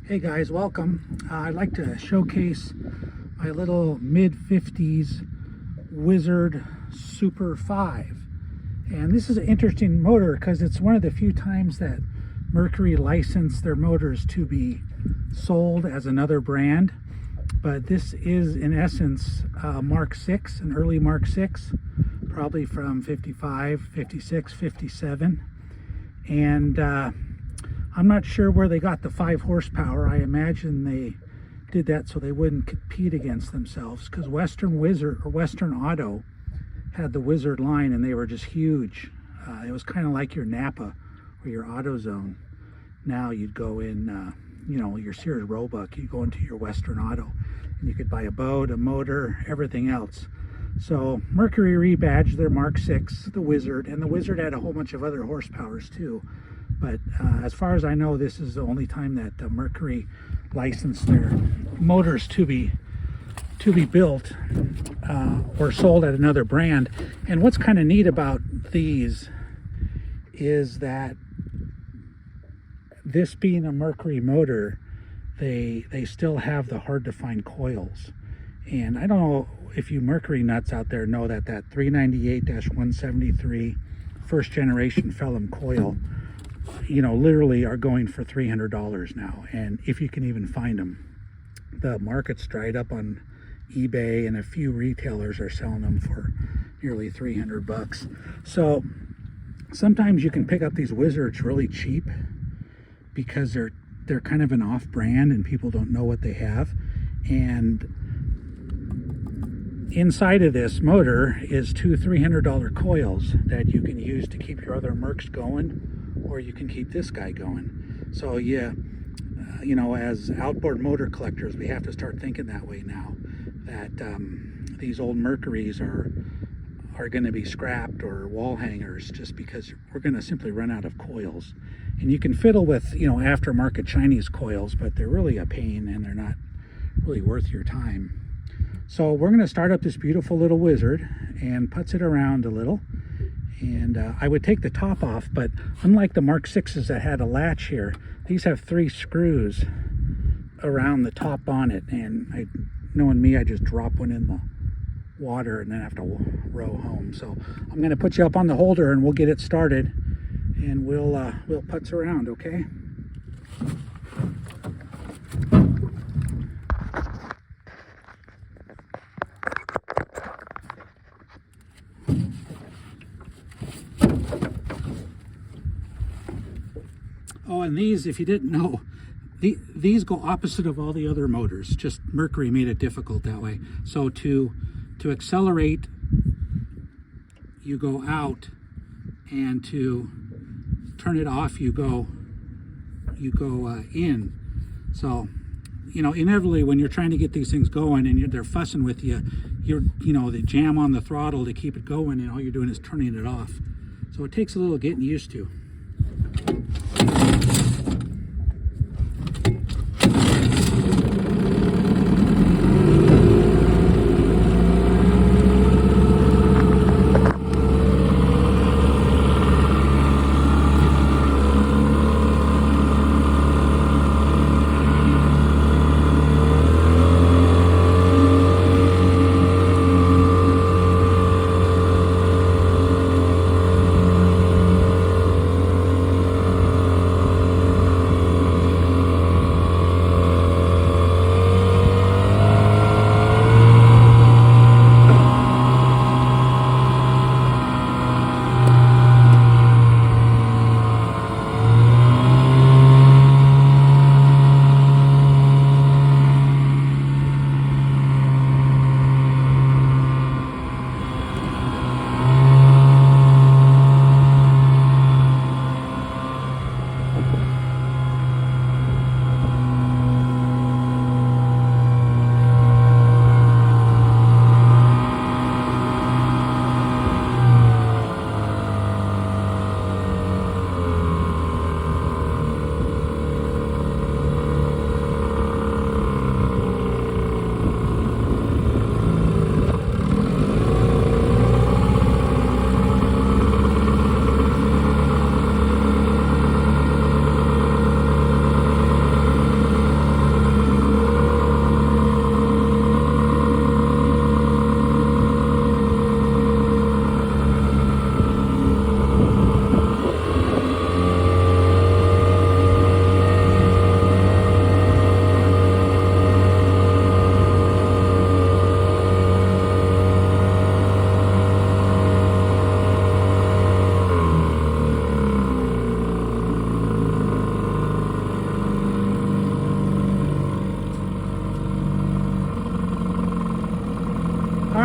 Hey guys, welcome. I'd like to showcase my little mid-50s Wizard Super 5. And this is an interesting motor because it's one of the few times that Mercury licensed their motors to be sold as another brand. But this is in essence Mark 6, an early Mark 6, probably from 55, 56, 57. And I'm not sure where they got the 5 horsepower. I imagine they did that so they wouldn't compete against themselves, because Western Wizard or Western Auto had the Wizard line and they were just huge. It was kind of like your Napa or your AutoZone. Now you'd go in, your Sears Roebuck, you go into your Western Auto and you could buy a boat, a motor, everything else. So Mercury rebadged their Mark 6, the Wizard, and the Wizard had a whole bunch of other horsepowers too. But as far as I know, this is the only time that Mercury licensed their motors to be built or sold at another brand. And what's kind of neat about these is that this being a Mercury motor, they still have the hard to find coils. And I don't know if you Mercury nuts out there know that 398-173 first generation Phelim coil, literally are going for $300 now. And if you can even find them, the market's dried up on eBay and a few retailers are selling them for nearly 300 bucks. So sometimes you can pick up these Wizards really cheap because they're kind of an off-brand and people don't know what they have. And inside of this motor is two $300 coils that you can use to keep your other Mercs going, or you can keep this guy going. So yeah, as outboard motor collectors, we have to start thinking that way now, that these old Mercuries are going to be scrapped or wall hangers just because we're going to simply run out of coils. And you can fiddle with aftermarket Chinese coils, but they're really a pain and they're not really worth your time. So we're going to start up this beautiful little Wizard and putz it around a little. And I would take the top off, but unlike the Mark 6s that had a latch here, these have 3 screws around the top bonnet. And knowing me, I just drop one in the water and then have to row home. So I'm going to put you up on the holder and we'll get it started, and we'll putz around, okay? Oh, and these, if you didn't know, these go opposite of all the other motors. Just Mercury made it difficult that way. So to accelerate, you go out, and to turn it off, you go in. So inevitably when you're trying to get these things going and they're fussing with you, they jam on the throttle to keep it going, and all you're doing is turning it off. So it takes a little getting used to.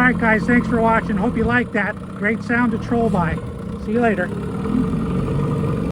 All right, guys, thanks for watching. Hope you liked that. Great sound to troll by. See you later.